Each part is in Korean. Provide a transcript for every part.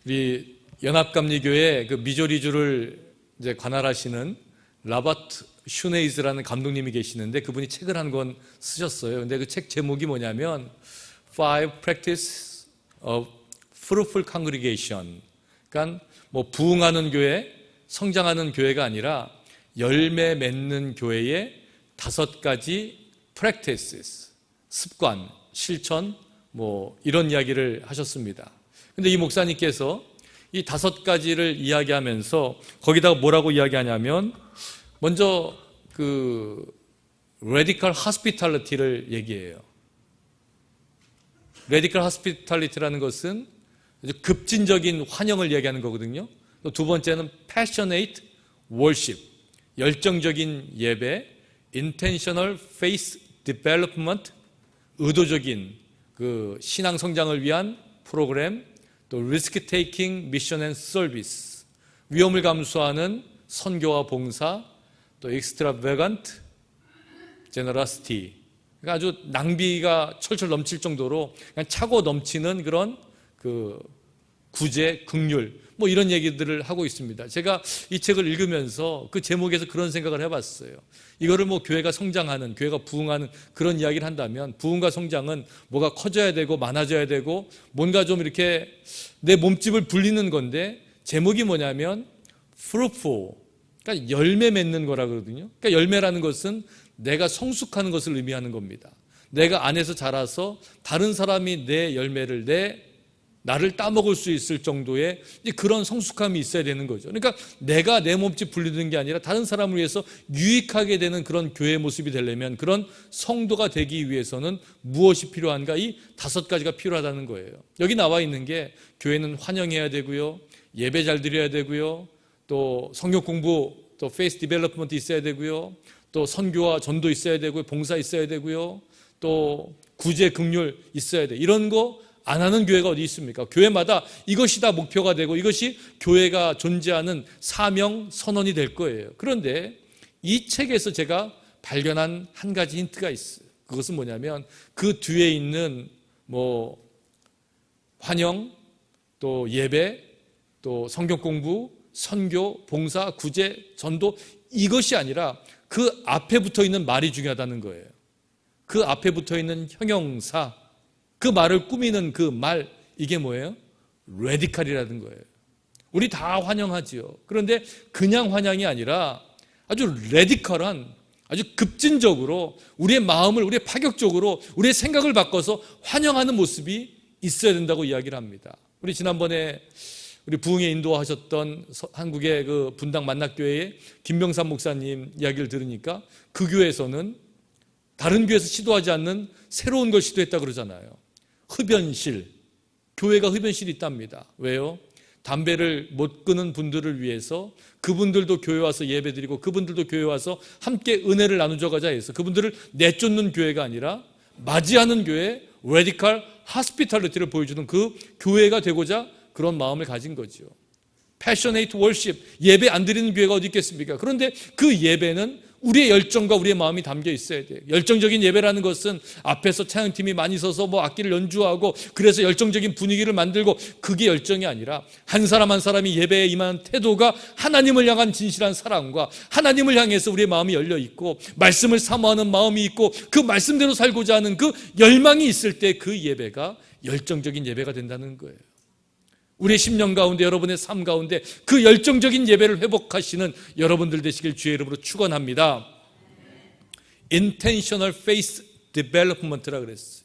우리 연합감리교회 그 미조리주를 이제 관할하시는 라바트 슈네이즈라는 감독님이 계시는데 그분이 책을 한 권 쓰셨어요. 근데 그 책 제목이 뭐냐면 Five Practice of Fruitful Congregation. 그러니까 뭐 부흥하는 교회, 성장하는 교회가 아니라 열매 맺는 교회의 5가지 practices, 습관, 실천, 뭐 이런 이야기를 하셨습니다. 근데 이 목사님께서 이 5가지를 이야기하면서 거기다가 뭐라고 이야기하냐면 먼저 그 radical hospitality를 얘기해요. radical hospitality라는 것은 급진적인 환영을 얘기하는 거거든요. 또 두 번째는 passionate worship, 열정적인 예배, intentional faith development, 의도적인 그 신앙 성장을 위한 프로그램, 또 risk taking mission and service, 위험을 감수하는 선교와 봉사, 또 extravagant generosity, 그러니까 아주 낭비가 철철 넘칠 정도로 그냥 차고 넘치는 그런 그 구제, 긍휼, 뭐 이런 얘기들을 하고 있습니다. 제가 이 책을 읽으면서 그 제목에서 그런 생각을 해봤어요. 이거를 뭐 교회가 성장하는, 교회가 부흥하는 그런 이야기를 한다면 부흥과 성장은 뭐가 커져야 되고 많아져야 되고 뭔가 좀 이렇게 내 몸집을 불리는 건데 제목이 뭐냐면 fruitful, 그러니까 열매 맺는 거라 그러거든요. 그러니까 열매라는 것은 내가 성숙하는 것을 의미하는 겁니다. 내가 안에서 자라서 다른 사람이 내 열매를 나를 따먹을 수 있을 정도의 그런 성숙함이 있어야 되는 거죠. 그러니까 내가 내 몸집 불리는 게 아니라 다른 사람을 위해서 유익하게 되는 그런 교회의 모습이 되려면, 그런 성도가 되기 위해서는 무엇이 필요한가? 이 5가지가 필요하다는 거예요. 여기 나와 있는 게 교회는 환영해야 되고요, 예배 잘 드려야 되고요, 또 성경 공부, 또 페이스 디벨롭먼트 있어야 되고요, 또 선교와 전도 있어야 되고요, 봉사 있어야 되고요, 또 구제 긍휼 있어야 돼. 이런 거 안 하는 교회가 어디 있습니까? 교회마다 이것이 다 목표가 되고 이것이 교회가 존재하는 사명 선언이 될 거예요. 그런데 이 책에서 제가 발견한 한 가지 힌트가 있어요. 그것은 뭐냐면 그 뒤에 있는 뭐 환영, 또 예배, 또 성경 공부, 선교, 봉사, 구제, 전도, 이것이 아니라 그 앞에 붙어 있는 말이 중요하다는 거예요. 그 앞에 붙어 있는 형용사, 그 말을 꾸미는 그 말, 이게 뭐예요? 레디칼이라는 거예요. 우리 다 환영하지요. 그런데 그냥 환영이 아니라 아주 레디컬한, 아주 급진적으로 우리의 마음을, 우리의 파격적으로 우리의 생각을 바꿔서 환영하는 모습이 있어야 된다고 이야기를 합니다. 우리 지난번에 우리 부흥에 인도하셨던 한국의 그 분당 만낙교회의 김병삼 목사님 이야기를 들으니까 그 교회에서는 다른 교회에서 시도하지 않는 새로운 걸 시도했다 그러잖아요. 흡연실, 교회가 흡연실이 있답니다. 왜요? 담배를 못 끊는 분들을 위해서 그분들도 교회 와서 예배드리고 그분들도 교회 와서 함께 은혜를 나누어가자 해서 그분들을 내쫓는 교회가 아니라 맞이하는 교회, 레디컬 하스피탈리티를 보여주는 그 교회가 되고자 그런 마음을 가진 거죠. 패셔네이트 월십, 예배 안 드리는 교회가 어디 있겠습니까? 그런데 그 예배는 우리의 열정과 우리의 마음이 담겨 있어야 돼요. 열정적인 예배라는 것은 앞에서 찬양팀이 많이 서서 뭐 악기를 연주하고 그래서 열정적인 분위기를 만들고, 그게 열정이 아니라 한 사람 한 사람이 예배에 임하는 태도가 하나님을 향한 진실한 사랑과 하나님을 향해서 우리의 마음이 열려 있고 말씀을 사모하는 마음이 있고 그 말씀대로 살고자 하는 그 열망이 있을 때 그 예배가 열정적인 예배가 된다는 거예요. 우리의 10년 가운데, 여러분의 삶 가운데 그 열정적인 예배를 회복하시는 여러분들 되시길 주의 이름으로 축원합니다. Intentional Faith Development라 그랬어요.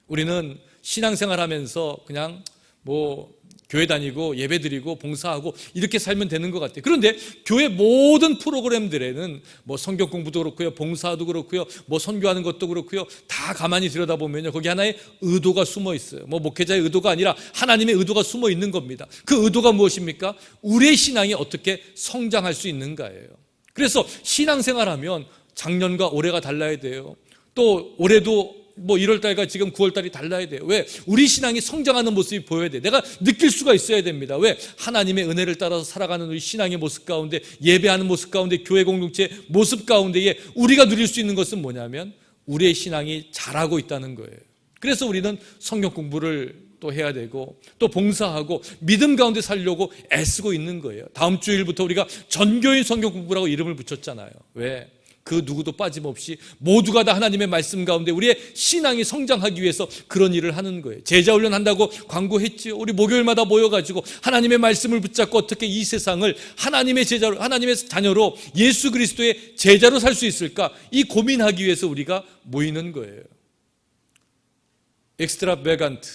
우리는 신앙생활 하면서 그냥 뭐 교회 다니고 예배 드리고 봉사하고 이렇게 살면 되는 것 같아요. 그런데 교회 모든 프로그램들에는 뭐 성경 공부도 그렇고요, 봉사도 그렇고요, 뭐 선교하는 것도 그렇고요, 다 가만히 들여다보면요, 거기 하나의 의도가 숨어 있어요. 뭐 목회자의 의도가 아니라 하나님의 의도가 숨어 있는 겁니다. 그 의도가 무엇입니까? 우리의 신앙이 어떻게 성장할 수 있는가예요. 그래서 신앙생활하면 작년과 올해가 달라야 돼요. 또 올해도 뭐 1월달과 지금 9월달이 달라야 돼요. 왜? 우리 신앙이 성장하는 모습이 보여야 돼. 내가 느낄 수가 있어야 됩니다. 왜? 하나님의 은혜를 따라서 살아가는 우리 신앙의 모습 가운데, 예배하는 모습 가운데, 교회 공동체의 모습 가운데에 우리가 누릴 수 있는 것은 뭐냐면 우리의 신앙이 자라고 있다는 거예요. 그래서 우리는 성경 공부를 또 해야 되고 또 봉사하고 믿음 가운데 살려고 애쓰고 있는 거예요. 다음 주일부터 우리가 전교인 성경 공부라고 이름을 붙였잖아요. 왜? 그 누구도 빠짐없이 모두가 다 하나님의 말씀 가운데 우리의 신앙이 성장하기 위해서 그런 일을 하는 거예요. 제자훈련 한다고 광고했지요. 우리 목요일마다 모여가지고 하나님의 말씀을 붙잡고 어떻게 이 세상을 하나님의 제자로, 하나님의 자녀로, 예수 그리스도의 제자로 살 수 있을까, 이 고민하기 위해서 우리가 모이는 거예요. 엑스트라베간트,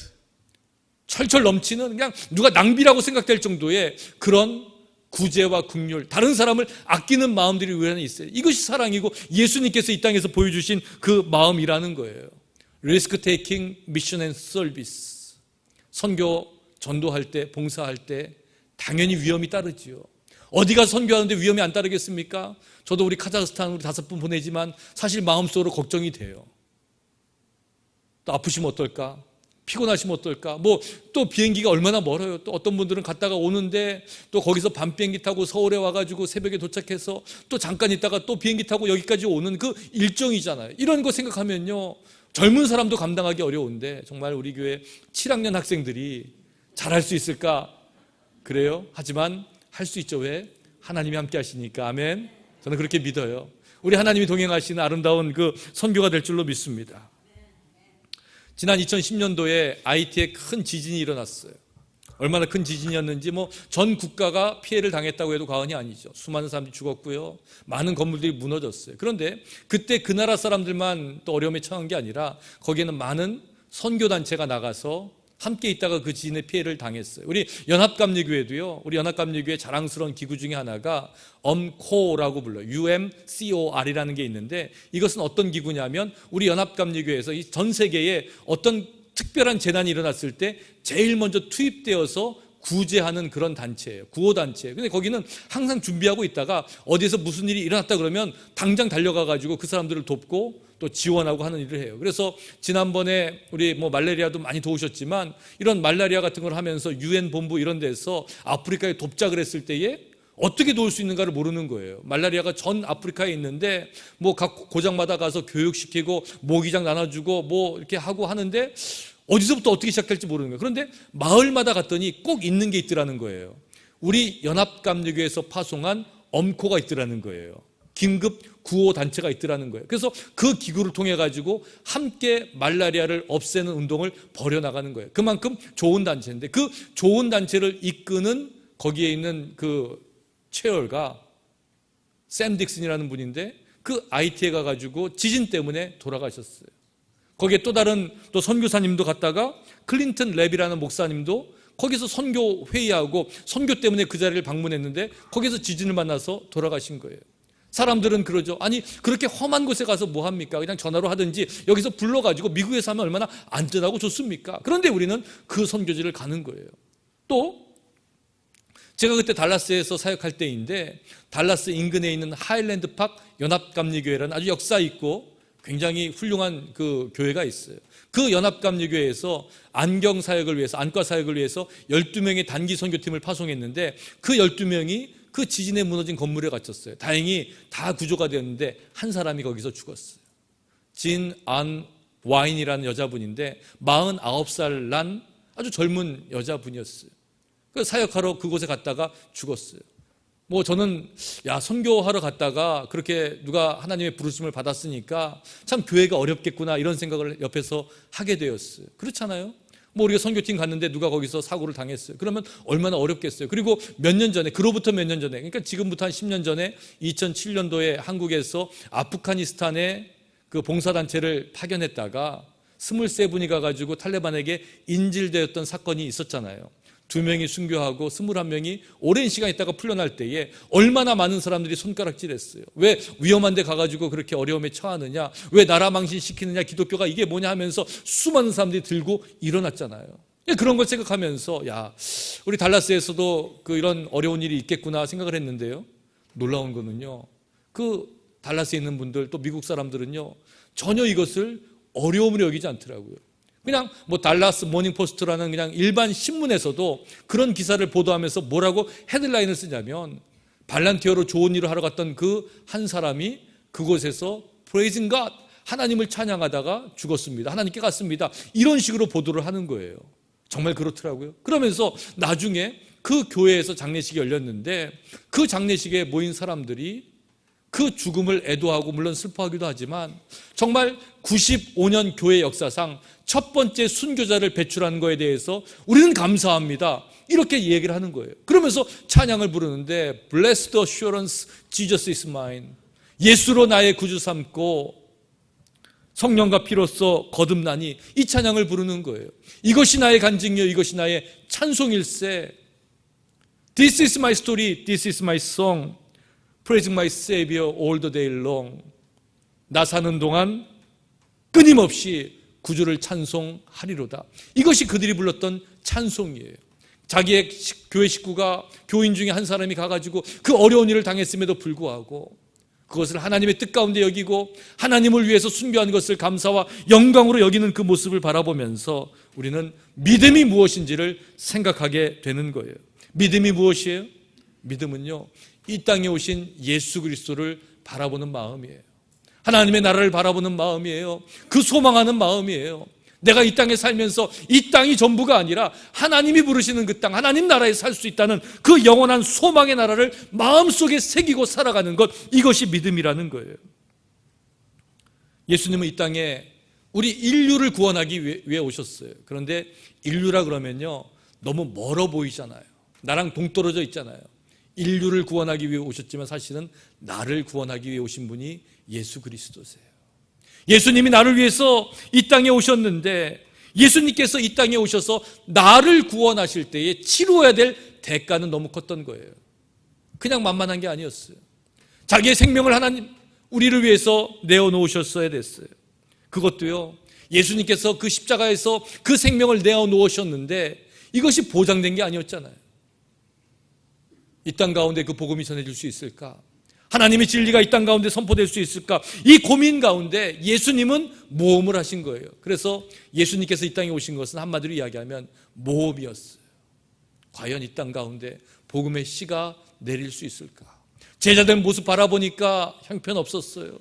철철 넘치는, 그냥 누가 낭비라고 생각될 정도의 그런 구제와 긍휼, 다른 사람을 아끼는 마음들이 우리 안에 있어요. 이것이 사랑이고 예수님께서 이 땅에서 보여주신 그 마음이라는 거예요. 리스크 테이킹 미션 앤 서비스. 선교 전도할 때, 봉사할 때 당연히 위험이 따르지요. 어디 가서 선교하는데 위험이 안 따르겠습니까? 저도 우리 카자흐스탄 우리 5분 보내지만 사실 마음속으로 걱정이 돼요. 또 아프시면 어떨까? 피곤하시면 어떨까? 또 비행기가 얼마나 멀어요. 또 어떤 분들은 갔다가 오는데 또 거기서 밤 비행기 타고 서울에 와가지고 새벽에 도착해서 또 잠깐 있다가 또 비행기 타고 여기까지 오는 그 일정이잖아요. 이런 거 생각하면요, 젊은 사람도 감당하기 어려운데 정말 우리 교회 7학년 학생들이 잘할 수 있을까? 그래요? 하지만 할 수 있죠. 왜? 하나님이 함께 하시니까. 아멘. 저는 그렇게 믿어요. 우리 하나님이 동행하시는 아름다운 그 선교가 될 줄로 믿습니다. 지난 2010년도에 IT에 큰 지진이 일어났어요. 얼마나 큰 지진이었는지 전 국가가 피해를 당했다고 해도 과언이 아니죠. 수많은 사람들이 죽었고요. 많은 건물들이 무너졌어요. 그런데 그때 그 나라 사람들만 또 어려움에 처한 게 아니라 거기에는 많은 선교단체가 나가서 함께 있다가 그 지진의 피해를 당했어요. 우리 연합감리교회도요. 우리 연합감리교회 자랑스러운 기구 중에 하나가 엄코라고 불러요. UMCOR이라는 게 있는데 이것은 어떤 기구냐면 우리 연합감리교회에서 이 전 세계에 어떤 특별한 재난이 일어났을 때 제일 먼저 투입되어서 구제하는 그런 단체예요. 구호단체예요. 근데 거기는 항상 준비하고 있다가 어디에서 무슨 일이 일어났다 그러면 당장 달려가가지고 그 사람들을 돕고 또 지원하고 하는 일을 해요. 그래서 지난번에 우리 말라리아도 많이 도우셨지만 이런 말라리아 같은 걸 하면서 UN 본부 이런 데서 아프리카에 돕자 그랬을 때에 어떻게 도울 수 있는가를 모르는 거예요. 말라리아가 전 아프리카에 있는데 각 고장마다 가서 교육시키고 모기장 나눠주고 이렇게 하고 하는데 어디서부터 어떻게 시작할지 모르는 거예요. 그런데 마을마다 갔더니 꼭 있는 게 있더라는 거예요. 우리 연합감리교회에서 파송한 엄코가 있더라는 거예요. 긴급 구호 단체가 있더라는 거예요. 그래서 그 기구를 통해 가지고 함께 말라리아를 없애는 운동을 벌여나가는 거예요. 그만큼 좋은 단체인데 그 좋은 단체를 이끄는 거기에 있는 그 체어가 샘 딕슨이라는 분인데 그 IT에 가가지고 지진 때문에 돌아가셨어요. 거기에 또 다른 또 선교사님도 갔다가 클린턴 랩이라는 목사님도 거기서 선교 회의하고 선교 때문에 그 자리를 방문했는데 거기서 지진을 만나서 돌아가신 거예요. 사람들은 그러죠. 아니 그렇게 험한 곳에 가서 뭐 합니까? 그냥 전화로 하든지 여기서 불러가지고 미국에서 하면 얼마나 안전하고 좋습니까? 그런데 우리는 그 선교지를 가는 거예요. 또 제가 그때 달라스에서 사역할 때인데 달라스 인근에 있는 하일랜드 팍 연합감리교회라는 아주 역사 있고 굉장히 훌륭한 그 교회가 있어요. 그 연합감리교회에서 안경 사역을 위해서, 안과 사역을 위해서 12명의 단기 선교팀을 파송했는데 그 12명이 그 지진에 무너진 건물에 갇혔어요. 다행히 다 구조가 되었는데 한 사람이 거기서 죽었어요. 진 안 와인이라는 여자분인데 49살 난 아주 젊은 여자분이었어요. 그 사역하러 그곳에 갔다가 죽었어요. 저는 선교하러 갔다가 그렇게 누가 하나님의 부르심을 받았으니까 참 교회가 어렵겠구나 이런 생각을 옆에서 하게 되었어요. 그렇잖아요. 우리가 선교팀 갔는데 누가 거기서 사고를 당했어요. 그러면 얼마나 어렵겠어요. 그리고 몇 년 전에, 그로부터 몇 년 전에, 그러니까 지금부터 한 10년 전에 2007년도에 한국에서 아프가니스탄에 그 봉사단체를 파견했다가 23분이 가가지고 탈레반에게 인질되었던 사건이 있었잖아요. 2명이 순교하고 21명이 오랜 시간 있다가 풀려날 때에 얼마나 많은 사람들이 손가락질했어요. 왜 위험한 데 가가지고 그렇게 어려움에 처하느냐, 왜 나라 망신시키느냐, 기독교가 이게 뭐냐 하면서 수많은 사람들이 들고 일어났잖아요. 그런 걸 생각하면서 우리 달라스에서도 이런 어려운 일이 있겠구나 생각을 했는데요. 놀라운 거는요, 그 달라스에 있는 분들 또 미국 사람들은요 전혀 이것을 어려움으로 여기지 않더라고요. 그냥 달라스 모닝포스트라는 그냥 일반 신문에서도 그런 기사를 보도하면서 뭐라고 헤드라인을 쓰냐면 발란티어로 좋은 일을 하러 갔던 그 한 사람이 그곳에서 Praising God, 하나님을 찬양하다가 죽었습니다. 하나님께 갔습니다. 이런 식으로 보도를 하는 거예요. 정말 그렇더라고요. 그러면서 나중에 그 교회에서 장례식이 열렸는데 그 장례식에 모인 사람들이 그 죽음을 애도하고 물론 슬퍼하기도 하지만 정말 95년 교회 역사상 첫 번째 순교자를 배출한 거에 대해서 우리는 감사합니다, 이렇게 얘기를 하는 거예요. 그러면서 찬양을 부르는데 Blessed assurance, Jesus is mine. 예수로 나의 구주 삼고 성령과 피로써 거듭나니, 이 찬양을 부르는 거예요. 이것이 나의 간증이요 이것이 나의 찬송일세. This is my story, this is my song, praising my Savior all the day long. 나 사는 동안 끊임없이 구주를 찬송하리로다. 이것이 그들이 불렀던 찬송이에요. 자기의 교회 식구가, 교인 중에 한 사람이 가가지고 그 어려운 일을 당했음에도 불구하고 그것을 하나님의 뜻 가운데 여기고 하나님을 위해서 순교한 것을 감사와 영광으로 여기는 그 모습을 바라보면서 우리는 믿음이 무엇인지를 생각하게 되는 거예요. 믿음이 무엇이에요? 믿음은요, 이 땅에 오신 예수 그리스도를 바라보는 마음이에요. 하나님의 나라를 바라보는 마음이에요. 그 소망하는 마음이에요. 내가 이 땅에 살면서 이 땅이 전부가 아니라 하나님이 부르시는 그 땅, 하나님 나라에 살 수 있다는 그 영원한 소망의 나라를 마음속에 새기고 살아가는 것, 이것이 믿음이라는 거예요. 예수님은 이 땅에 우리 인류를 구원하기 위해 오셨어요. 그런데 인류라 그러면요, 너무 멀어 보이잖아요. 나랑 동떨어져 있잖아요. 인류를 구원하기 위해 오셨지만 사실은 나를 구원하기 위해 오신 분이 예수 그리스도세요. 예수님이 나를 위해서 이 땅에 오셨는데 예수님께서 이 땅에 오셔서 나를 구원하실 때에 치루어야 될 대가는 너무 컸던 거예요. 그냥 만만한 게 아니었어요. 자기의 생명을 하나님, 우리를 위해서 내어놓으셨어야 됐어요. 그것도요, 예수님께서 그 십자가에서 그 생명을 내어놓으셨는데 이것이 보장된 게 아니었잖아요. 이 땅 가운데 그 복음이 전해질 수 있을까? 하나님의 진리가 이 땅 가운데 선포될 수 있을까? 이 고민 가운데 예수님은 모험을 하신 거예요. 그래서 예수님께서 이 땅에 오신 것은 한마디로 이야기하면 모험이었어요. 과연 이 땅 가운데 복음의 씨가 내릴 수 있을까? 제자된 모습 바라보니까 형편없었어요.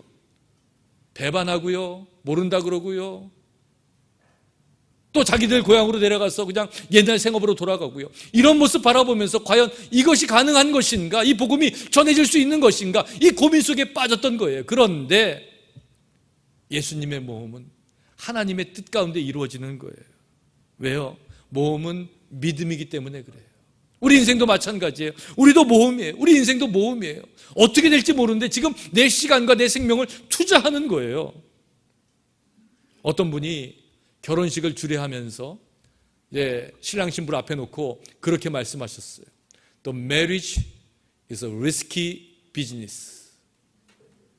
배반하고요, 모른다 그러고요, 또 자기들 고향으로 내려가서 그냥 옛날 생업으로 돌아가고요. 이런 모습 바라보면서 과연 이것이 가능한 것인가? 이 복음이 전해질 수 있는 것인가? 이 고민 속에 빠졌던 거예요. 그런데 예수님의 모험은 하나님의 뜻 가운데 이루어지는 거예요. 왜요? 모험은 믿음이기 때문에 그래요. 우리 인생도 마찬가지예요. 우리도 모험이에요. 우리 인생도 모험이에요. 어떻게 될지 모르는데 지금 내 시간과 내 생명을 투자하는 거예요. 어떤 분이 결혼식을 주례하면서 신랑 신부를 앞에 놓고 그렇게 말씀하셨어요. The marriage is a risky business.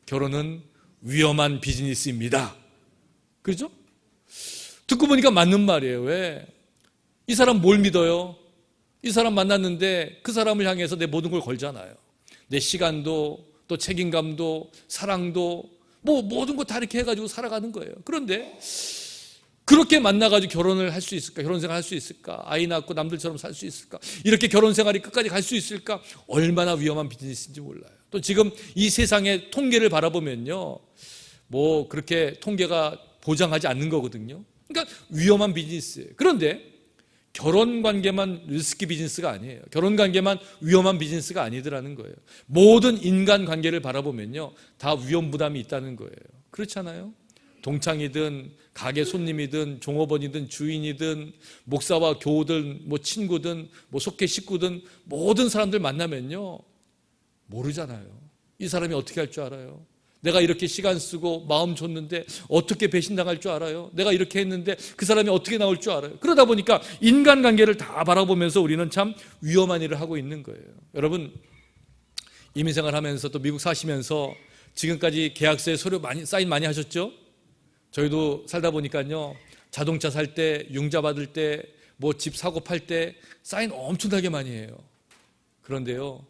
결혼은 위험한 비즈니스입니다. 그렇죠? 듣고 보니까 맞는 말이에요. 왜? 이 사람 뭘 믿어요? 이 사람 만났는데 그 사람을 향해서 내 모든 걸 걸잖아요. 내 시간도, 또 책임감도, 사랑도, 뭐 모든 거 다 이렇게 해가지고 살아가는 거예요. 그런데 그렇게 만나가지고 결혼을 할 수 있을까? 결혼생활 할 수 있을까? 아이 낳고 남들처럼 살 수 있을까? 이렇게 결혼생활이 끝까지 갈 수 있을까? 얼마나 위험한 비즈니스인지 몰라요. 또 지금 이 세상의 통계를 바라보면요, 뭐 그렇게 통계가 보장하지 않는 거거든요. 그러니까 위험한 비즈니스예요. 그런데 결혼관계만 리스키 비즈니스가 아니에요. 결혼관계만 위험한 비즈니스가 아니더라는 거예요. 모든 인간관계를 바라보면요, 다 위험 부담이 있다는 거예요. 그렇잖아요? 동창이든 가게 손님이든 종업원이든 주인이든 목사와 교우든 뭐 친구든 뭐 속해 식구든 모든 사람들 만나면요, 모르잖아요. 이 사람이 어떻게 할 줄 알아요? 내가 이렇게 시간 쓰고 마음 줬는데 어떻게 배신당할 줄 알아요? 내가 이렇게 했는데 그 사람이 어떻게 나올 줄 알아요? 그러다 보니까 인간관계를 다 바라보면서 우리는 참 위험한 일을 하고 있는 거예요. 여러분, 이민생활 하면서 또 미국 사시면서 지금까지 계약서에 서류 사인 많이 하셨죠? 저희도 살다 보니까요, 자동차 살 때, 융자 받을 때, 뭐 집 사고 팔 때 사인 엄청나게 많이 해요. 그런데요,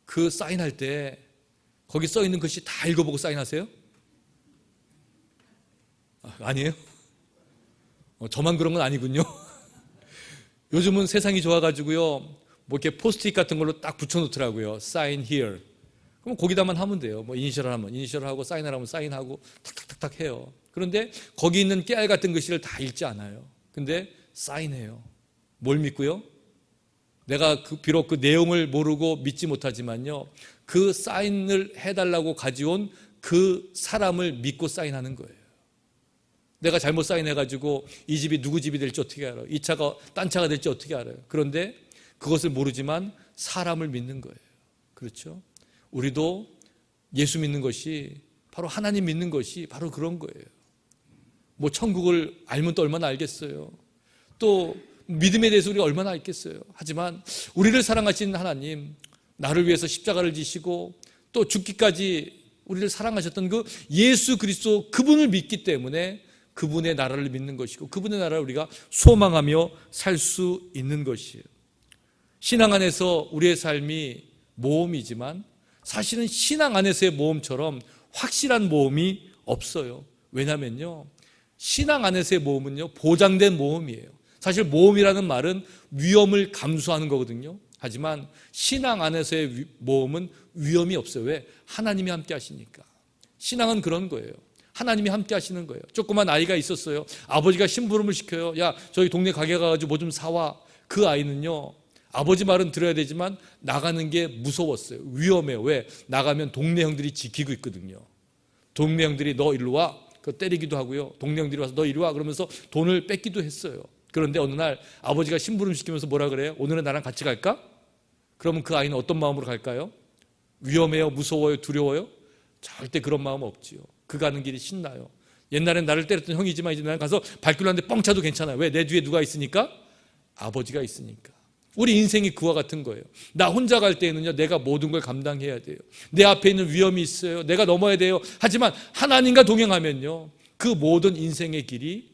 그 사인할 때 거기 써 있는 글씨 다 읽어보고 사인하세요? 아니에요? 저만 그런 건 아니군요. 요즘은 세상이 좋아가지고요, 뭐 이렇게 포스트잇 같은 걸로 딱 붙여놓더라고요. Sign here. 그럼 거기다만 하면 돼요. 뭐 이니셜을 하면 이니셜을 하고, 사인을 하면 사인하고 탁탁탁탁 해요. 그런데 거기 있는 깨알 같은 글씨를 다 읽지 않아요. 근데 사인해요. 뭘 믿고요? 내가 비록 그 내용을 모르고 믿지 못하지만요, 그 사인을 해달라고 가져온 그 사람을 믿고 사인하는 거예요. 내가 잘못 사인해가지고 이 집이 누구 집이 될지 어떻게 알아요? 이 차가 딴 차가 될지 어떻게 알아요? 그런데 그것을 모르지만 사람을 믿는 거예요. 그렇죠? 우리도 예수 믿는 것이, 바로 하나님 믿는 것이 바로 그런 거예요. 뭐 천국을 알면 또 얼마나 알겠어요. 또 믿음에 대해서 우리가 얼마나 알겠어요. 하지만 우리를 사랑하신 하나님, 나를 위해서 십자가를 지시고 또 죽기까지 우리를 사랑하셨던 그 예수 그리스도, 그분을 믿기 때문에 그분의 나라를 믿는 것이고 그분의 나라를 우리가 소망하며 살 수 있는 것이에요. 신앙 안에서 우리의 삶이 모험이지만 사실은 신앙 안에서의 모험처럼 확실한 모험이 없어요. 왜냐면요, 신앙 안에서의 모험은요, 보장된 모험이에요. 사실 모험이라는 말은 위험을 감수하는 거거든요. 하지만 신앙 안에서의 모험은 위험이 없어요. 왜? 하나님이 함께 하시니까. 신앙은 그런 거예요. 하나님이 함께 하시는 거예요. 조그만 아이가 있었어요. 아버지가 심부름을 시켜요. 야, 저희 동네 가게 가가지고 뭐 좀 사와. 그 아이는요, 아버지 말은 들어야 되지만 나가는 게 무서웠어요. 위험해요. 왜? 나가면 동네 형들이 지키고 있거든요. 동네 형들이 너 일로 와. 그 때리기도 하고요. 동네 형들이 와서 너 이리 와. 그러면서 돈을 뺏기도 했어요. 그런데 어느 날 아버지가 심부름 시키면서 뭐라 그래요? 오늘은 나랑 같이 갈까? 그러면 그 아이는 어떤 마음으로 갈까요? 위험해요? 무서워요? 두려워요? 절대 그런 마음 없지요. 그 가는 길이 신나요. 옛날엔 나를 때렸던 형이지만 이제 나는 가서 발길로 하는데 뻥 차도 괜찮아요. 왜? 내 뒤에 누가 있으니까? 아버지가 있으니까. 우리 인생이 그와 같은 거예요. 나 혼자 갈 때에는요, 내가 모든 걸 감당해야 돼요. 내 앞에 있는 위험이 있어요. 내가 넘어야 돼요. 하지만 하나님과 동행하면요, 그 모든 인생의 길이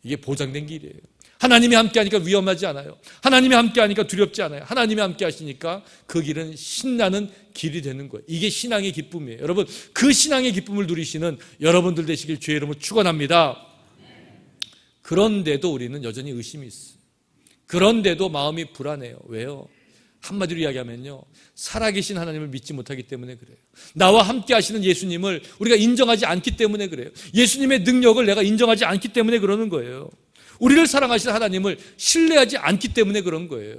이게 보장된 길이에요. 하나님이 함께 하니까 위험하지 않아요. 하나님이 함께 하니까 두렵지 않아요. 하나님이 함께 하시니까 그 길은 신나는 길이 되는 거예요. 이게 신앙의 기쁨이에요. 여러분, 그 신앙의 기쁨을 누리시는 여러분들 되시길 주의 이름으로 축원합니다. 그런데도 우리는 여전히 의심이 있어요. 그런데도 마음이 불안해요. 왜요? 한마디로 이야기하면요, 살아계신 하나님을 믿지 못하기 때문에 그래요. 나와 함께 하시는 예수님을 우리가 인정하지 않기 때문에 그래요. 예수님의 능력을 내가 인정하지 않기 때문에 그러는 거예요. 우리를 사랑하시는 하나님을 신뢰하지 않기 때문에 그런 거예요.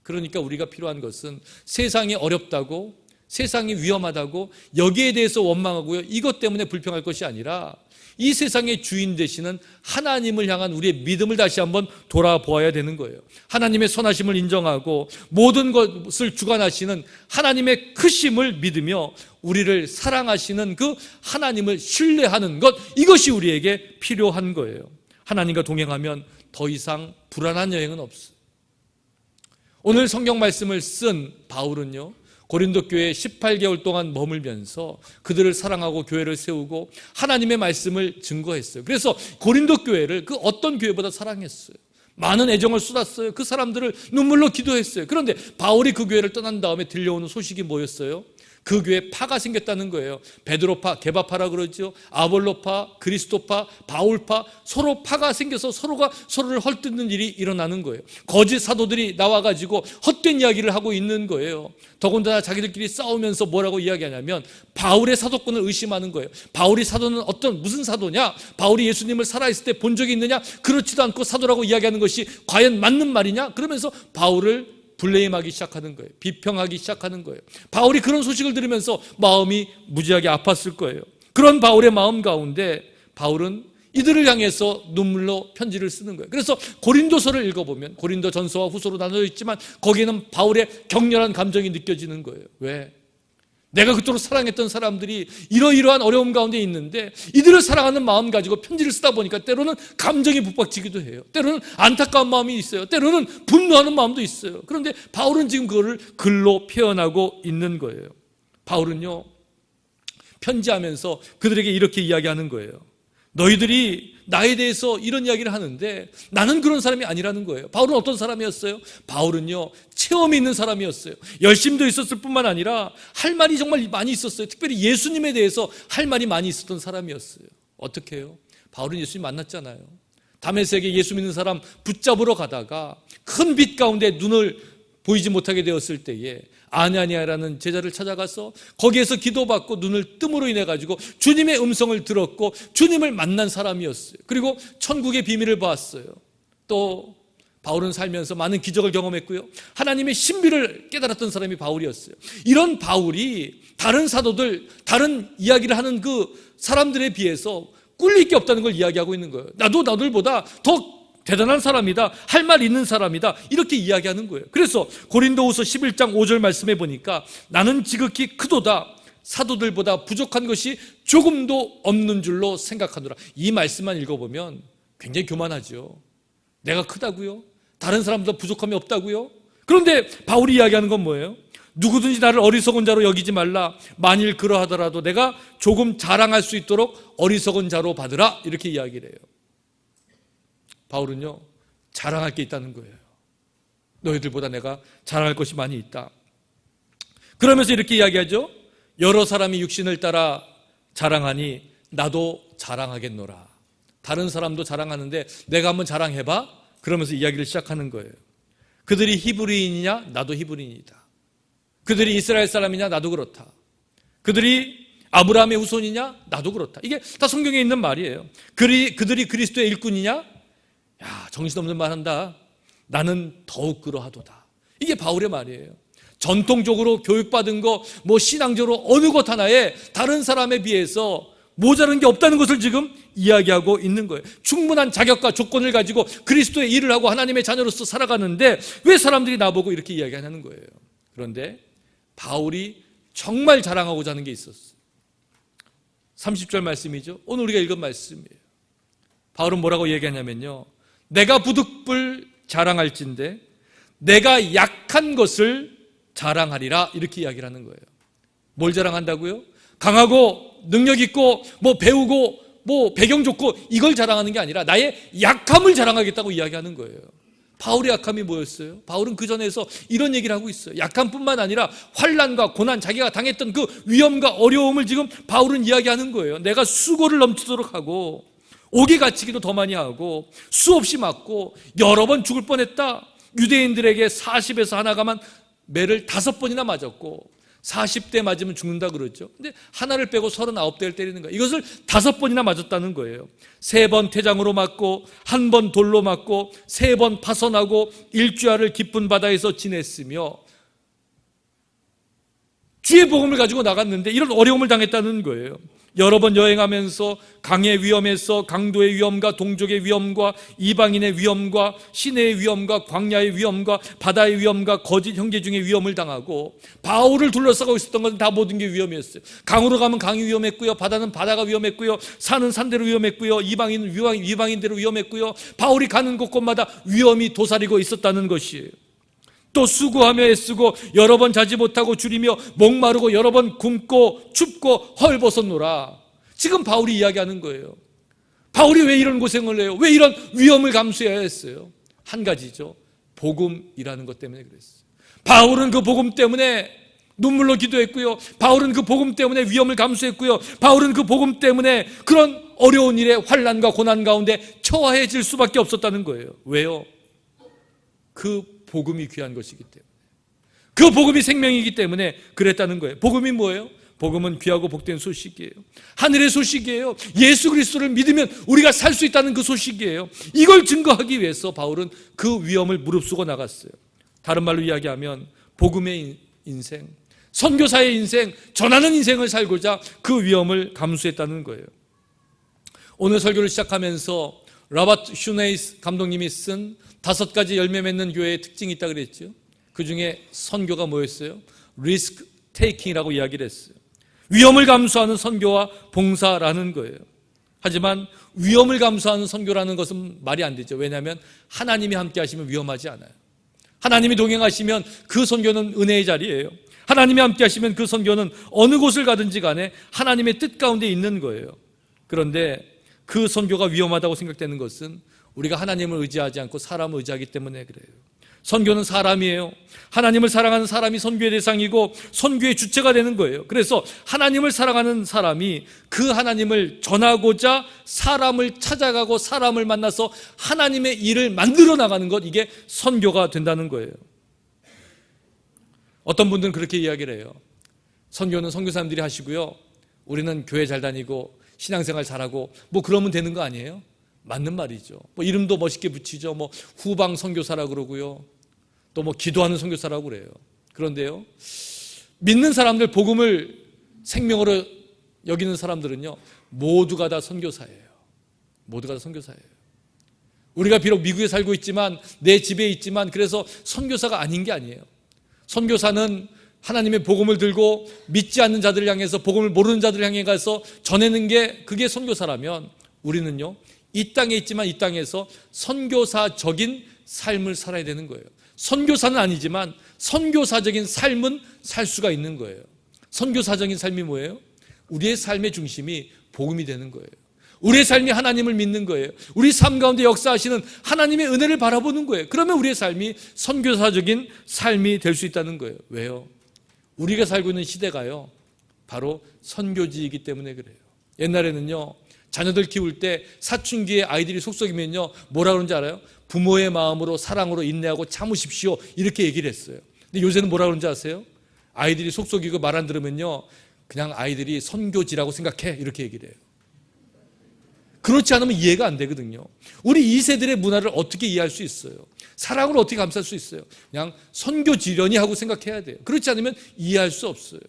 그러니까 우리가 필요한 것은 세상이 어렵다고, 세상이 위험하다고 여기에 대해서 원망하고요, 이것 때문에 불평할 것이 아니라 이 세상의 주인 되시는 하나님을 향한 우리의 믿음을 다시 한번 돌아보아야 되는 거예요. 하나님의 선하심을 인정하고 모든 것을 주관하시는 하나님의 크심을 믿으며 우리를 사랑하시는 그 하나님을 신뢰하는 것, 이것이 우리에게 필요한 거예요. 하나님과 동행하면 더 이상 불안한 여행은 없어요. 오늘 성경 말씀을 쓴 바울은요, 고린도 교회에 18개월 동안 머물면서 그들을 사랑하고 교회를 세우고 하나님의 말씀을 증거했어요. 그래서 고린도 교회를 그 어떤 교회보다 사랑했어요. 많은 애정을 쏟았어요. 그 사람들을 눈물로 기도했어요. 그런데 바울이 그 교회를 떠난 다음에 들려오는 소식이 뭐였어요? 그 교회에 파가 생겼다는 거예요. 베드로파, 게바파라 그러죠. 아볼로파, 그리스도파, 바울파, 서로 파가 생겨서 서로가 서로를 헐뜯는 일이 일어나는 거예요. 거짓 사도들이 나와가지고 헛된 이야기를 하고 있는 거예요. 더군다나 자기들끼리 싸우면서 뭐라고 이야기하냐면 바울의 사도권을 의심하는 거예요. 바울이 사도는 무슨 사도냐? 바울이 예수님을 살아있을 때 본 적이 있느냐? 그렇지도 않고 사도라고 이야기하는 것이 과연 맞는 말이냐? 그러면서 바울을 블레임하기 시작하는 거예요. 비평하기 시작하는 거예요. 바울이 그런 소식을 들으면서 마음이 무지하게 아팠을 거예요. 그런 바울의 마음 가운데 바울은 이들을 향해서 눈물로 편지를 쓰는 거예요. 그래서 고린도서를 읽어보면 고린도 전서와 후서로 나눠져 있지만 거기에는 바울의 격렬한 감정이 느껴지는 거예요. 왜? 내가 그토록 사랑했던 사람들이 이러이러한 어려움 가운데 있는데 이들을 사랑하는 마음 가지고 편지를 쓰다 보니까 때로는 감정이 북받치기도 해요. 때로는 안타까운 마음이 있어요. 때로는 분노하는 마음도 있어요. 그런데 바울은 지금 그거를 글로 표현하고 있는 거예요. 바울은요, 편지하면서 그들에게 이렇게 이야기하는 거예요. 너희들이 나에 대해서 이런 이야기를 하는데 나는 그런 사람이 아니라는 거예요. 바울은 어떤 사람이었어요? 바울은요, 체험이 있는 사람이었어요. 열심도 있었을 뿐만 아니라 할 말이 정말 많이 있었어요. 특별히 예수님에 대해서 할 말이 많이 있었던 사람이었어요. 어떻게 해요? 바울은 예수님 만났잖아요. 다메섹에 예수 믿는 사람 붙잡으러 가다가 큰 빛 가운데 눈을 보이지 못하게 되었을 때에 아냐니아라는 제자를 찾아가서 거기에서 기도받고 눈을 뜸으로 인해 가지고 주님의 음성을 들었고 주님을 만난 사람이었어요. 그리고 천국의 비밀을 보았어요. 또 바울은 살면서 많은 기적을 경험했고요. 하나님의 신비를 깨달았던 사람이 바울이었어요. 이런 바울이 다른 사도들, 다른 이야기를 하는 그 사람들에 비해서 꿀릴 게 없다는 걸 이야기하고 있는 거예요. 나도 나들보다 더 대단한 사람이다, 할 말 있는 사람이다, 이렇게 이야기하는 거예요. 그래서 고린도후서 11장 5절 말씀해 보니까 나는 지극히 크도다, 사도들보다 부족한 것이 조금도 없는 줄로 생각하노라. 이 말씀만 읽어보면 굉장히 교만하죠. 내가 크다고요? 다른 사람보다 부족함이 없다고요? 그런데 바울이 이야기하는 건 뭐예요? 누구든지 나를 어리석은 자로 여기지 말라. 만일 그러하더라도 내가 조금 자랑할 수 있도록 어리석은 자로 받으라. 이렇게 이야기를 해요. 바울은요, 자랑할 게 있다는 거예요. 너희들보다 내가 자랑할 것이 많이 있다. 그러면서 이렇게 이야기하죠. 여러 사람이 육신을 따라 자랑하니 나도 자랑하겠노라. 다른 사람도 자랑하는데 내가 한번 자랑해봐? 그러면서 이야기를 시작하는 거예요. 그들이 히브리인이냐? 나도 히브리인이다. 그들이 이스라엘 사람이냐? 나도 그렇다. 그들이 아브라함의 후손이냐? 나도 그렇다. 이게 다 성경에 있는 말이에요. 그들이 그리스도의 일꾼이냐? 야, 정신없는 말 한다. 나는 더욱 그러하도다. 이게 바울의 말이에요. 전통적으로 교육받은 거, 신앙적으로 어느 것 하나에 다른 사람에 비해서 모자란 게 없다는 것을 지금 이야기하고 있는 거예요. 충분한 자격과 조건을 가지고 그리스도의 일을 하고 하나님의 자녀로서 살아가는데 왜 사람들이 나보고 이렇게 이야기하는 거예요. 그런데 바울이 정말 자랑하고자 하는 게 있었어요. 30절 말씀이죠. 오늘 우리가 읽은 말씀이에요. 바울은 뭐라고 얘기하냐면요, 내가 부득불 자랑할진대 내가 약한 것을 자랑하리라, 이렇게 이야기를 하는 거예요. 뭘 자랑한다고요? 강하고 능력 있고 배우고 배경 좋고 이걸 자랑하는 게 아니라 나의 약함을 자랑하겠다고 이야기하는 거예요. 바울의 약함이 뭐였어요? 바울은 그 전에서 이런 얘기를 하고 있어요. 약함뿐만 아니라 환난과 고난, 자기가 당했던 그 위험과 어려움을 지금 바울은 이야기하는 거예요. 내가 수고를 넘치도록 하고 옥에 갇히기도 더 많이 하고 수없이 맞고 여러 번 죽을 뻔했다. 유대인들에게 40에서 하나가만 매를 5번이나 맞았고 40대 맞으면 죽는다 그러죠. 근데 하나를 빼고 39대를 때리는 거예요. 이것을 5번이나 맞았다는 거예요. 3번 태장으로 맞고 1번 돌로 맞고 3번 파선하고 일주야를 깊은 바다에서 지냈으며 주의 복음을 가지고 나갔는데 이런 어려움을 당했다는 거예요. 여러 번 여행하면서 강의 위험에서 강도의 위험과 동족의 위험과 이방인의 위험과 시내의 위험과 광야의 위험과 바다의 위험과 거짓 형제 중의 위험을 당하고 바울을 둘러싸고 있었던 것은 다 모든 게 위험이었어요. 강으로 가면 강이 위험했고요, 바다는 바다가 위험했고요, 산은 산대로 위험했고요, 이방인은 이방인대로 위험했고요, 바울이 가는 곳곳마다 위험이 도사리고 있었다는 것이에요. 또 수고하며 애쓰고 여러 번 자지 못하고 줄이며 목마르고 여러 번 굶고 춥고 헐벗었노라. 지금 바울이 이야기하는 거예요. 바울이 왜 이런 고생을 해요? 왜 이런 위험을 감수해야 했어요? 한 가지죠. 복음이라는 것 때문에 그랬어요. 바울은 그 복음 때문에 눈물로 기도했고요, 바울은 그 복음 때문에 위험을 감수했고요, 바울은 그 복음 때문에 그런 어려운 일에 환난과 고난 가운데 처해질 수밖에 없었다는 거예요. 왜요? 그 복음이 귀한 것이기 때문에, 그 복음이 생명이기 때문에 그랬다는 거예요. 복음이 뭐예요? 복음은 귀하고 복된 소식이에요. 하늘의 소식이에요. 예수 그리스도를 믿으면 우리가 살 수 있다는 그 소식이에요. 이걸 증거하기 위해서 바울은 그 위험을 무릅쓰고 나갔어요. 다른 말로 이야기하면 복음의 인생, 선교사의 인생, 전하는 인생을 살고자 그 위험을 감수했다는 거예요. 오늘 설교를 시작하면서 로버트 슈네이스 감독님이 쓴 5가지 열매 맺는 교회의 특징이 있다고 그랬죠. 그 중에 선교가 뭐였어요? 리스크 테이킹이라고 이야기를 했어요. 위험을 감수하는 선교와 봉사라는 거예요. 하지만 위험을 감수하는 선교라는 것은 말이 안 되죠. 왜냐하면 하나님이 함께 하시면 위험하지 않아요. 하나님이 동행하시면 그 선교는 은혜의 자리예요. 하나님이 함께 하시면 그 선교는 어느 곳을 가든지 간에 하나님의 뜻 가운데 있는 거예요. 그런데 그 선교가 위험하다고 생각되는 것은 우리가 하나님을 의지하지 않고 사람을 의지하기 때문에 그래요. 선교는 사람이에요. 하나님을 사랑하는 사람이 선교의 대상이고 선교의 주체가 되는 거예요. 그래서 하나님을 사랑하는 사람이 그 하나님을 전하고자 사람을 찾아가고 사람을 만나서 하나님의 일을 만들어 나가는 것, 이게 선교가 된다는 거예요. 어떤 분들은 그렇게 이야기를 해요. 선교는 선교사님들이 하시고요, 우리는 교회 잘 다니고 신앙생활 잘하고 그러면 되는 거 아니에요? 맞는 말이죠. 뭐 이름도 멋있게 붙이죠. 뭐 후방 선교사라고 그러고요. 또 뭐 기도하는 선교사라고 그래요. 그런데요, 믿는 사람들, 복음을 생명으로 여기는 사람들은요, 모두가 다 선교사예요. 모두가 다 선교사예요. 우리가 비록 미국에 살고 있지만, 내 집에 있지만, 그래서 선교사가 아닌 게 아니에요. 선교사는 하나님의 복음을 들고 믿지 않는 자들을 향해서, 복음을 모르는 자들을 향해 가서 전하는 게, 그게 선교사라면, 우리는요, 이 땅에 있지만 이 땅에서 선교사적인 삶을 살아야 되는 거예요. 선교사는 아니지만 선교사적인 삶은 살 수가 있는 거예요. 선교사적인 삶이 뭐예요? 우리의 삶의 중심이 복음이 되는 거예요. 우리의 삶이 하나님을 믿는 거예요. 우리 삶 가운데 역사하시는 하나님의 은혜를 바라보는 거예요. 그러면 우리의 삶이 선교사적인 삶이 될 수 있다는 거예요. 왜요? 우리가 살고 있는 시대가요, 바로 선교지이기 때문에 그래요. 옛날에는요, 자녀들 키울 때 사춘기에 아이들이 속썩이면요, 뭐라 그러는지 알아요? 부모의 마음으로, 사랑으로 인내하고 참으십시오, 이렇게 얘기를 했어요. 근데 요새는 뭐라 그러는지 아세요? 아이들이 속썩이고 말 안 들으면요, 그냥 아이들이 선교지라고 생각해, 이렇게 얘기를 해요. 그렇지 않으면 이해가 안 되거든요. 우리 2세들의 문화를 어떻게 이해할 수 있어요? 사랑으로 어떻게 감쌀 수 있어요? 그냥 선교지려니 하고 생각해야 돼요. 그렇지 않으면 이해할 수 없어요.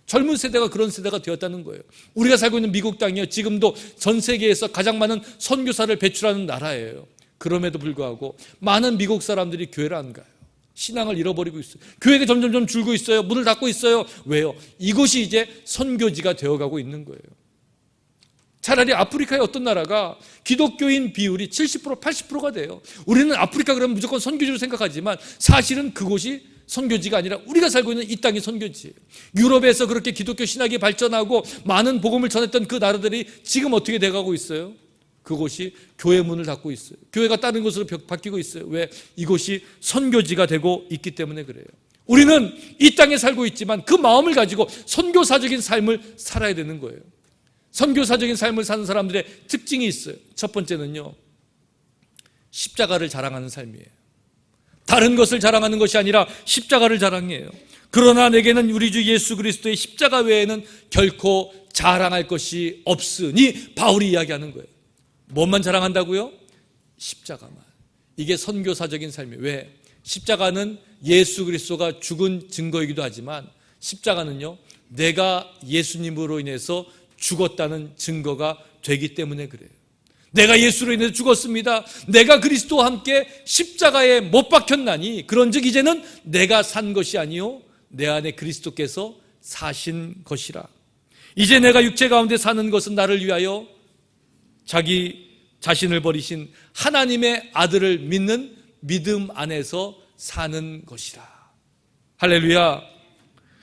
젊은 세대가 그런 세대가 되었다는 거예요. 우리가 살고 있는 미국 땅이요, 지금도 전 세계에서 가장 많은 선교사를 배출하는 나라예요. 그럼에도 불구하고 많은 미국 사람들이 교회를 안 가요. 신앙을 잃어버리고 있어요. 교회가 점점 줄고 있어요. 문을 닫고 있어요. 왜요? 이곳이 이제 선교지가 되어가고 있는 거예요. 차라리 아프리카의 어떤 나라가 기독교인 비율이 70%, 80%가 돼요. 우리는 아프리카 그러면 무조건 선교지로 생각하지만 사실은 그곳이 선교지가 아니라 우리가 살고 있는 이 땅이 선교지예요. 유럽에서 그렇게 기독교 신학이 발전하고 많은 복음을 전했던 그 나라들이 지금 어떻게 돼가고 있어요? 그곳이 교회 문을 닫고 있어요. 교회가 다른 곳으로 바뀌고 있어요. 왜? 이곳이 선교지가 되고 있기 때문에 그래요. 우리는 이 땅에 살고 있지만 그 마음을 가지고 선교사적인 삶을 살아야 되는 거예요. 선교사적인 삶을 사는 사람들의 특징이 있어요. 첫 번째는요, 십자가를 자랑하는 삶이에요. 다른 것을 자랑하는 것이 아니라 십자가를 자랑해요. 그러나 내게는 우리 주 예수 그리스도의 십자가 외에는 결코 자랑할 것이 없으니 바울이 이야기하는 거예요. 뭐만 자랑한다고요? 십자가만. 이게 선교사적인 삶이에요. 왜? 십자가는 예수 그리스도가 죽은 증거이기도 하지만 십자가는요, 내가 예수님으로 인해서 죽었다는 증거가 되기 때문에 그래요. 내가 예수로 인해서 죽었습니다. 내가 그리스도와 함께 십자가에 못 박혔나니 그런즉 이제는 내가 산 것이 아니요 내 안에 그리스도께서 사신 것이라. 이제 내가 육체 가운데 사는 것은 나를 위하여 자기 자신을 버리신 하나님의 아들을 믿는 믿음 안에서 사는 것이라. 할렐루야.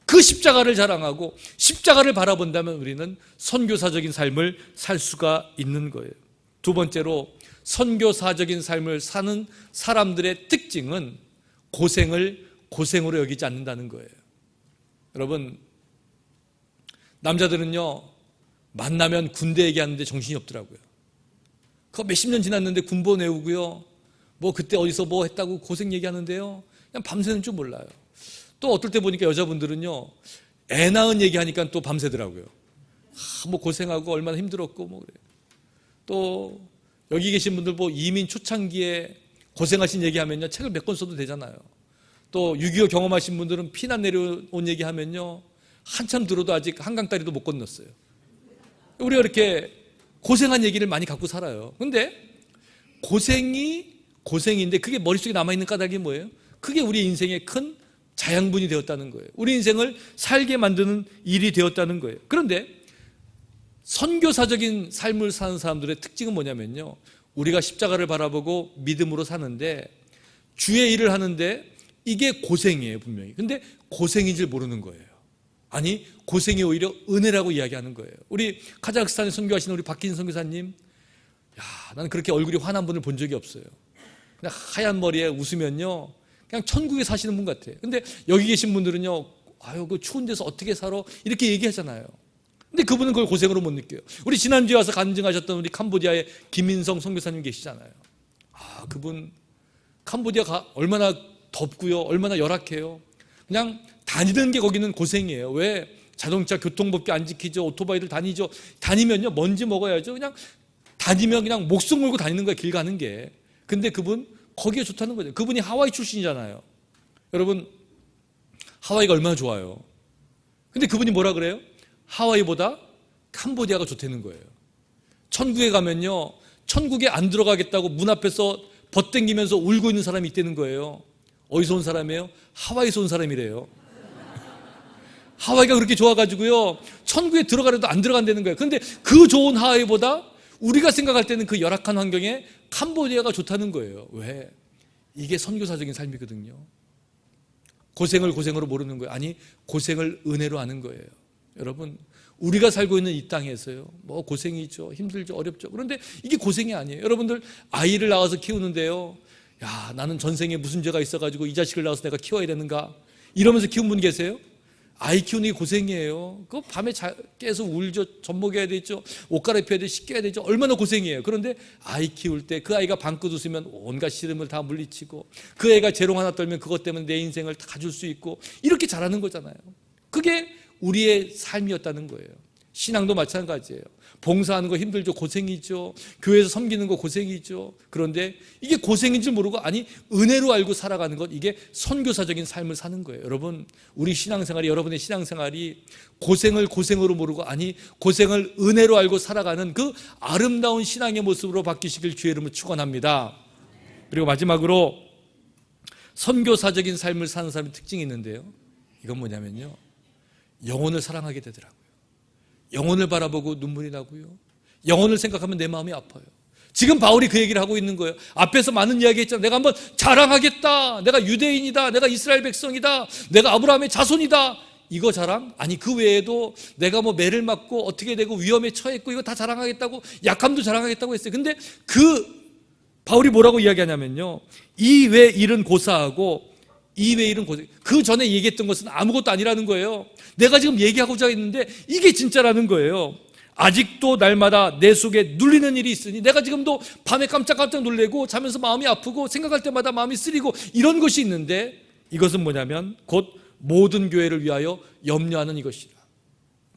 그 십자가를 자랑하고 십자가를 바라본다면 우리는 선교사적인 삶을 살 수가 있는 거예요. 두 번째로, 선교사적인 삶을 사는 사람들의 특징은 고생을 고생으로 여기지 않는다는 거예요. 여러분, 남자들은요, 만나면 군대 얘기하는데 정신이 없더라고요. 그거 몇십 년 지났는데 군보 내우고요, 뭐 그때 어디서 뭐 했다고 고생 얘기하는데요, 그냥 밤새는 줄 몰라요. 또 어떨 때 보니까 여자분들은요, 애 낳은 얘기하니까 또 밤새더라고요. 뭐 고생하고 얼마나 힘들었고 뭐 그래요. 또 여기 계신 분들 뭐 이민 초창기에 고생하신 얘기하면요, 책을 몇 권 써도 되잖아요. 또 6.25 경험하신 분들은 피난 내려온 얘기하면요, 한참 들어도 아직 한강다리도 못 건넜어요. 우리가 이렇게 고생한 얘기를 많이 갖고 살아요. 근데 고생인데 그게 머릿속에 남아있는 까닭이 뭐예요? 그게 우리 인생의 큰 자양분이 되었다는 거예요. 우리 인생을 살게 만드는 일이 되었다는 거예요. 그런데 선교사적인 삶을 사는 사람들의 특징은 뭐냐면요, 우리가 십자가를 바라보고 믿음으로 사는데 주의 일을 하는데 이게 고생이에요, 분명히. 근데 고생인 줄 모르는 거예요. 아니, 고생이 오히려 은혜라고 이야기하는 거예요. 우리 카자흐스탄에 선교하시는 우리 박기진 선교사님, 나는 그렇게 얼굴이 환한 분을 본 적이 없어요. 그냥 하얀 머리에 웃으면요, 그냥 천국에 사시는 분 같아요. 근데 여기 계신 분들은요, 아유, 그 추운 데서 어떻게 살아? 이렇게 얘기하잖아요. 근데 그분은 그걸 고생으로 못 느껴요. 우리 지난주에 와서 간증하셨던 우리 캄보디아의 김민성 선교사님 계시잖아요. 그분 캄보디아가 얼마나 덥고요, 얼마나 열악해요. 그냥 다니는 게 거기는 고생이에요. 왜? 자동차 교통법규 안 지키죠. 오토바이들 다니죠. 다니면요, 먼지 먹어야죠. 그냥 다니면 그냥 목숨 걸고 다니는 거야, 길 가는 게. 근데 그분 거기에 좋다는 거죠. 그분이 하와이 출신이잖아요. 여러분, 하와이가 얼마나 좋아요. 근데 그분이 뭐라 그래요? 하와이보다 캄보디아가 좋다는 거예요. 천국에 가면요, 천국에 안 들어가겠다고 문 앞에서 벗댕기면서 울고 있는 사람이 있다는 거예요. 어디서 온 사람이에요? 하와이에서 온 사람이래요. 하와이가 그렇게 좋아가지고요, 천국에 들어가려도 안 들어간다는 거예요. 그런데 그 좋은 하와이보다 우리가 생각할 때는 그 열악한 환경에 캄보디아가 좋다는 거예요. 왜? 이게 선교사적인 삶이거든요. 고생을 고생으로 모르는 거예요. 아니, 고생을 은혜로 하는 거예요. 여러분, 우리가 살고 있는 이 땅에서요, 뭐 고생이죠, 힘들죠, 어렵죠. 그런데 이게 고생이 아니에요. 여러분들 아이를 낳아서 키우는데요, 야, 나는 전생에 무슨 죄가 있어가지고 이 자식을 낳아서 내가 키워야 되는가, 이러면서 키운 분 계세요? 아이 키우는 게 고생이에요. 그 밤에 깨서 울죠. 젖 먹여야 되죠. 옷 갈아입혀야 되죠. 씻겨야 되죠. 얼마나 고생이에요. 그런데 아이 키울 때 그 아이가 방긋 웃으면 온갖 시름을 다 물리치고, 그 애가 재롱 하나 떨면 그것 때문에 내 인생을 다 줄 수 있고, 이렇게 잘하는 거잖아요. 그게 우리의 삶이었다는 거예요. 신앙도 마찬가지예요. 봉사하는 거 힘들죠. 고생이죠. 교회에서 섬기는 거 고생이죠. 그런데 이게 고생인 줄 모르고, 아니, 은혜로 알고 살아가는 것, 이게 선교사적인 삶을 사는 거예요. 여러분, 우리 신앙생활이, 여러분의 신앙생활이 고생을 고생으로 모르고, 아니, 고생을 은혜로 알고 살아가는 그 아름다운 신앙의 모습으로 바뀌시길 주의 이름으로 축원합니다. 그리고 마지막으로 선교사적인 삶을 사는 사람의 특징이 있는데요, 이건 뭐냐면요, 영혼을 사랑하게 되더라고요. 영혼을 바라보고 눈물이 나고요, 영혼을 생각하면 내 마음이 아파요. 지금 바울이 그 얘기를 하고 있는 거예요. 앞에서 많은 이야기 했잖아요. 내가 한번 자랑하겠다. 내가 유대인이다. 내가 이스라엘 백성이다. 내가 아브라함의 자손이다. 이거 자랑? 아니, 그 외에도 내가 뭐 매를 맞고 어떻게 되고 위험에 처했고, 이거 다 자랑하겠다고, 약함도 자랑하겠다고 했어요. 근데 그 바울이 뭐라고 이야기하냐면요, 이 외 일은 고사하고 이 외 일은 고사. 그 전에 얘기했던 것은 아무것도 아니라는 거예요. 내가 지금 얘기하고자 했는데 이게 진짜라는 거예요. 아직도 날마다 내 속에 눌리는 일이 있으니, 내가 지금도 밤에 깜짝깜짝 놀래고 자면서 마음이 아프고 생각할 때마다 마음이 쓰리고 이런 것이 있는데, 이것은 뭐냐면 곧 모든 교회를 위하여 염려하는 이것이다.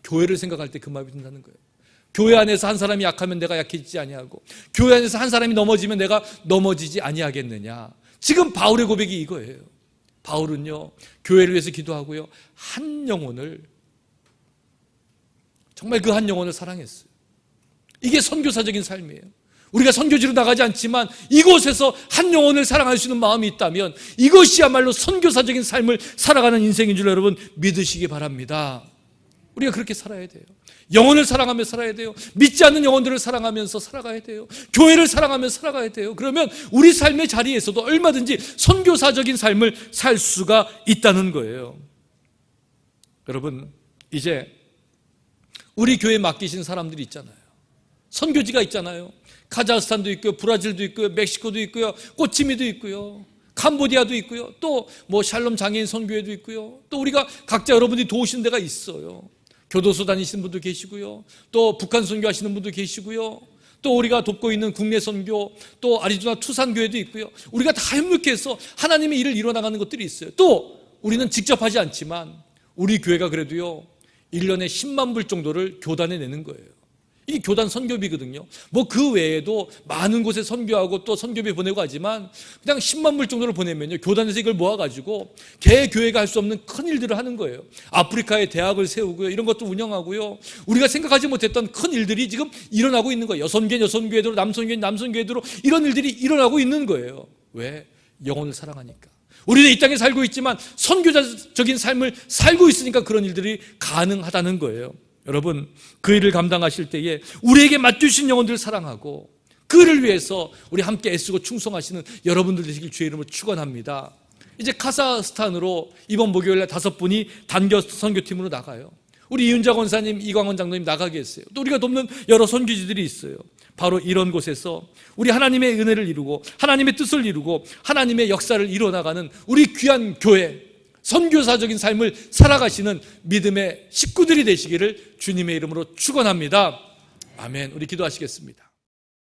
교회를 생각할 때 그 마음이 든다는 거예요. 교회 안에서 한 사람이 약하면 내가 약해지지 아니하고, 교회 안에서 한 사람이 넘어지면 내가 넘어지지 아니하겠느냐. 지금 바울의 고백이 이거예요. 바울은요, 교회를 위해서 기도하고요, 한 영혼을, 정말 그 한 영혼을 사랑했어요. 이게 선교사적인 삶이에요. 우리가 선교지로 나가지 않지만 이곳에서 한 영혼을 사랑할 수 있는 마음이 있다면 이것이야말로 선교사적인 삶을 살아가는 인생인 줄 여러분 믿으시기 바랍니다. 우리가 그렇게 살아야 돼요. 영혼을 사랑하며 살아야 돼요. 믿지 않는 영혼들을 사랑하면서 살아가야 돼요. 교회를 사랑하며 살아가야 돼요. 그러면 우리 삶의 자리에서도 얼마든지 선교사적인 삶을 살 수가 있다는 거예요. 여러분, 이제 우리 교회에 맡기신 사람들이 있잖아요. 선교지가 있잖아요. 카자흐스탄도 있고요, 브라질도 있고요, 멕시코도 있고요, 꼬치미도 있고요, 캄보디아도 있고요, 또 뭐 샬롬 장애인 선교회도 있고요, 또 우리가 각자 여러분들이 도우시는 데가 있어요. 교도소 다니시는 분도 계시고요, 또 북한 선교하시는 분도 계시고요, 또 우리가 돕고 있는 국내 선교, 또 아리조나 투산교회도 있고요. 우리가 다 협력해서 하나님의 일을 이뤄나가는 것들이 있어요. 또 우리는 직접 하지 않지만 우리 교회가 그래도요, 1년에 10만 불 정도를 교단에 내는 거예요. 이게 교단 선교비거든요. 뭐 그 외에도 많은 곳에 선교하고 또 선교비 보내고 하지만 그냥 10만 불 정도를 보내면요, 교단에서 이걸 모아가지고 개 교회가 할 수 없는 큰 일들을 하는 거예요. 아프리카에 대학을 세우고요, 이런 것도 운영하고요, 우리가 생각하지 못했던 큰 일들이 지금 일어나고 있는 거예요. 여성교회대로, 남성교회대로 이런 일들이 일어나고 있는 거예요. 왜? 영혼을 사랑하니까. 우리는 이 땅에 살고 있지만 선교자적인 삶을 살고 있으니까 그런 일들이 가능하다는 거예요. 여러분, 그 일을 감당하실 때에 우리에게 맡겨주신 영혼들을 사랑하고 그를 위해서 우리 함께 애쓰고 충성하시는 여러분들 되시길 주의 이름으로 축원합니다. 이제 카자흐스탄으로 이번 목요일날 5분이 단교 선교팀으로 나가요. 우리 이윤자 권사님, 이광원 장로님 나가게 했어요. 또 우리가 돕는 여러 선교지들이 있어요. 바로 이런 곳에서 우리 하나님의 은혜를 이루고 하나님의 뜻을 이루고 하나님의 역사를 이뤄나가는 우리 귀한 교회, 선교사적인 삶을 살아가시는 믿음의 식구들이 되시기를 주님의 이름으로 축원합니다. 아멘. 우리 기도하시겠습니다.